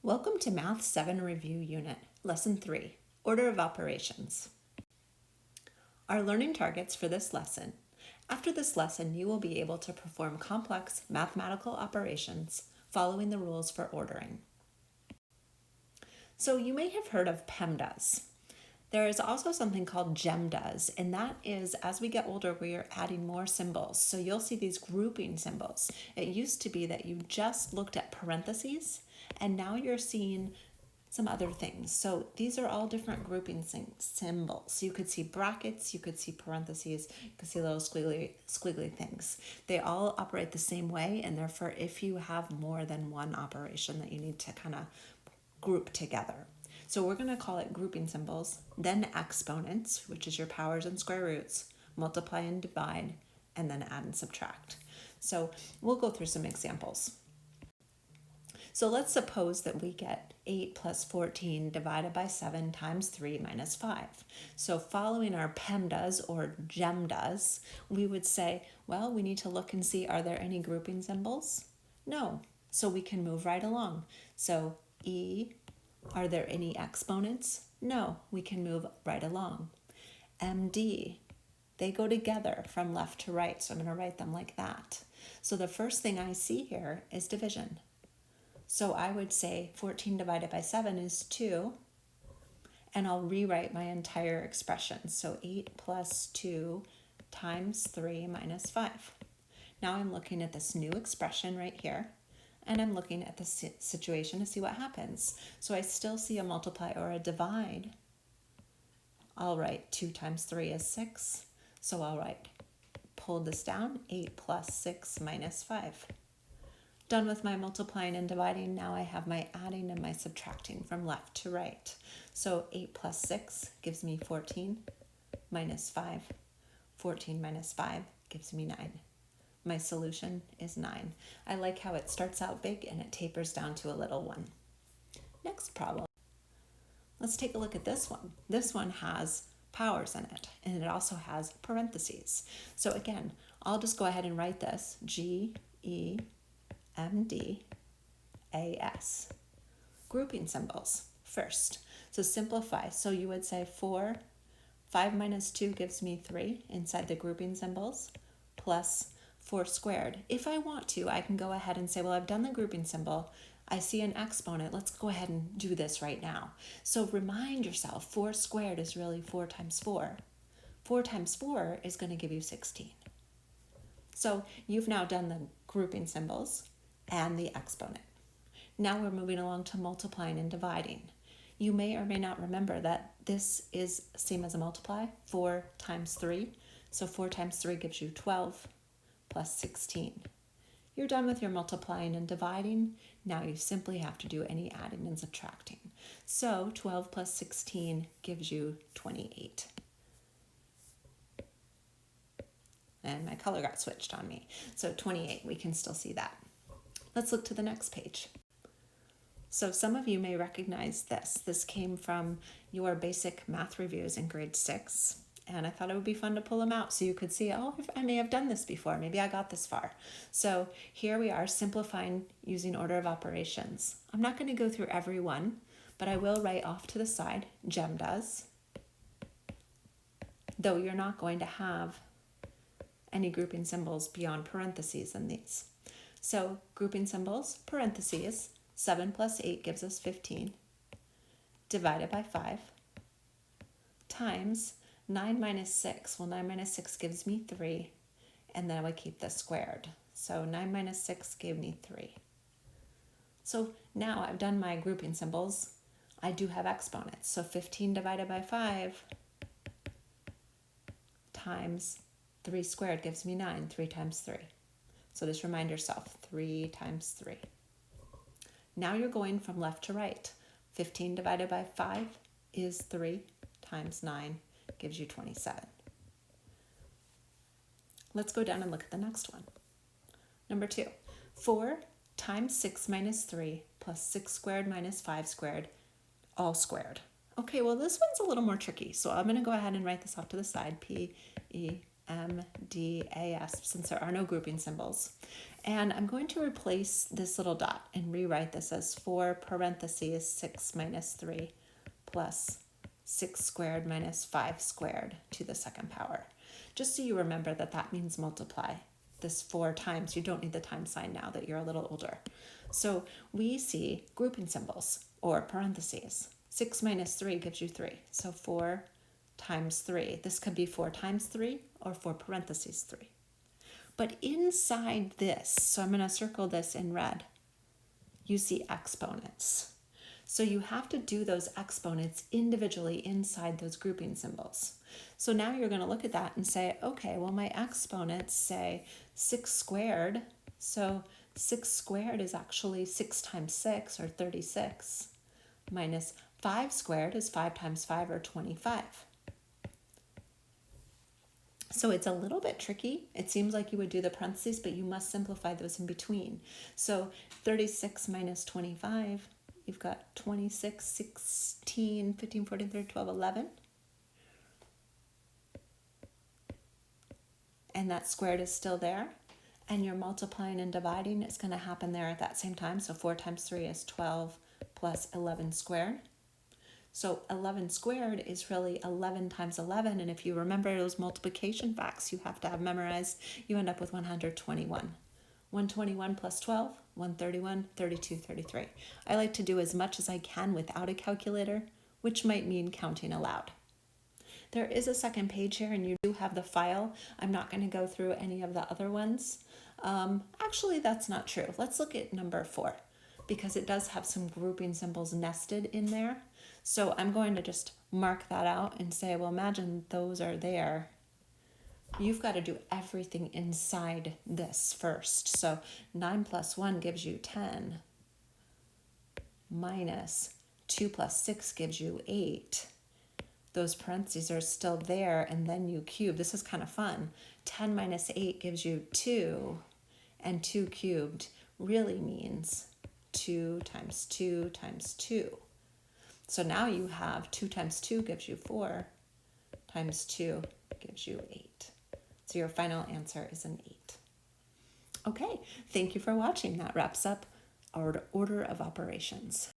Welcome to Math 7 Review Unit, Lesson 3, Order of Operations. Our learning targets for this lesson. After this lesson, you will be able to perform complex mathematical operations following the rules for ordering. So you may have heard of PEMDAS. There is also something called GEMDAS, and that is, as we get older, we are adding more symbols. So you'll see these grouping symbols. It used to be that you just looked at parentheses, and now you're seeing some other things. So these are all different grouping symbols. You could see brackets, you could see parentheses, you could see little squiggly things. They all operate the same way, and therefore if you have more than one operation that you need to kind of group together. So we're going to call it grouping symbols, then exponents, which is your powers and square roots, multiply and divide, and then add and subtract. So we'll go through some examples. So let's suppose that we get 8 plus 14 divided by 7 times 3 minus 5. So following our PEMDAS or GEMDAS, we would say, well, we need to look and see, are there any grouping symbols? No. So we can move right along. So E, are there any exponents? No, we can move right along. MD, they go together from left to right, so I'm going to write them like that. So the first thing I see here is division. So I would say 14 divided by 7 is 2, and I'll rewrite my entire expression. So 8 plus 2 times 3 minus 5. Now I'm looking at this new expression right here, and I'm looking at the situation to see what happens. So I still see a multiply or a divide. I'll write 2 times 3 is 6. So I'll pull this down, 8 plus 6 minus 5. Done with my multiplying and dividing, now I have my adding and my subtracting from left to right. So 8 plus 6 gives me 14 minus 5. 14 minus 5 gives me 9. My solution is 9. I like how it starts out big and it tapers down to a little one. Next problem. Let's take a look at this one. This one has powers in it, and it also has parentheses. So again, I'll just go ahead and write this, GEMDAS. Grouping symbols first. So simplify. So you would say 5 minus 2 gives me 3 inside the grouping symbols, plus 4 squared. If I want to, I can go ahead and say, well, I've done the grouping symbol. I see an exponent. Let's go ahead and do this right now. So remind yourself, 4 squared is really 4 times 4. 4 times 4 is going to give you 16. So you've now done the grouping symbols and the exponent. Now we're moving along to multiplying and dividing. You may or may not remember that this is same as a multiply, 4 times 3. So 4 times 3 gives you 12 plus 16. You're done with your multiplying and dividing. Now you simply have to do any adding and subtracting. So 12 plus 16 gives you 28. And my color got switched on me. So 28, we can still see that. Let's look to the next page. So some of you may recognize this. This came from your basic math reviews in grade 6. And I thought it would be fun to pull them out so you could see, oh, I may have done this before. Maybe I got this far. So here we are simplifying using order of operations. I'm not going to go through every one, but I will write off to the side, GEMDAS, though you're not going to have any grouping symbols beyond parentheses in these. So grouping symbols, parentheses, 7 plus 8 gives us 15, divided by 5, times 9 minus 6. Well, 9 minus 6 gives me 3, and then I would keep this squared. So 9 minus 6 gave me 3. So now I've done my grouping symbols. I do have exponents. So 15 divided by 5 times 3 squared gives me 9. 3 times 3. So just remind yourself, 3 times 3. Now you're going from left to right. 15 divided by 5 is 3 times 9 gives you 27. Let's go down and look at the next one. Number 2, 4 times 6 minus 3 plus 6 squared minus 5 squared, all squared. Okay, well this one's a little more tricky, so I'm going to go ahead and write this off to the side, PEMDAS, since there are no grouping symbols. And I'm going to replace this little dot and rewrite this as 4 parentheses 6 minus 3 plus 6 squared minus 5 squared to the second power. Just so you remember that that means multiply this 4 times. You don't need the times sign now that you're a little older. So we see grouping symbols or parentheses. 6 minus 3 gives you 3. So 4 times 3. This could be 4 times 3 or 4 parentheses 3. But inside this, so I'm going to circle this in red, you see exponents. So you have to do those exponents individually inside those grouping symbols. So now you're going to look at that and say, okay, well, my exponents say 6 squared. So 6 squared is actually 6 times 6, or 36, minus 5 squared is 5 times 5, or 25. So it's a little bit tricky. It seems like you would do the parentheses, but you must simplify those in between. So 36 minus 25, you've got 26, 16, 15, 14, 13, 12, 11. And that squared is still there. And you're multiplying and dividing. It's going to happen there at that same time. So 4 times 3 is 12 plus 11 squared. So 11 squared is really 11 times 11. And if you remember those multiplication facts you have to have memorized, you end up with 121. 121 plus 12, 131, 32, 33. I like to do as much as I can without a calculator, which might mean counting aloud. There is a second page here, and you do have the file. I'm not going to go through any of the other ones. Actually, that's not true. Let's look at number 4, because it does have some grouping symbols nested in there. So I'm going to just mark that out and say, well, imagine those are there. You've got to do everything inside this first. So 9 plus 1 gives you 10, minus 2 plus 6 gives you 8. Those parentheses are still there, and then you cube. This is kind of fun. 10 minus 8 gives you 2, and 2 cubed really means 2 times 2 times 2. So now you have 2 times 2 gives you 4, times 2 gives you 8. So your final answer is an 8. Okay, thank you for watching. That wraps up our order of operations.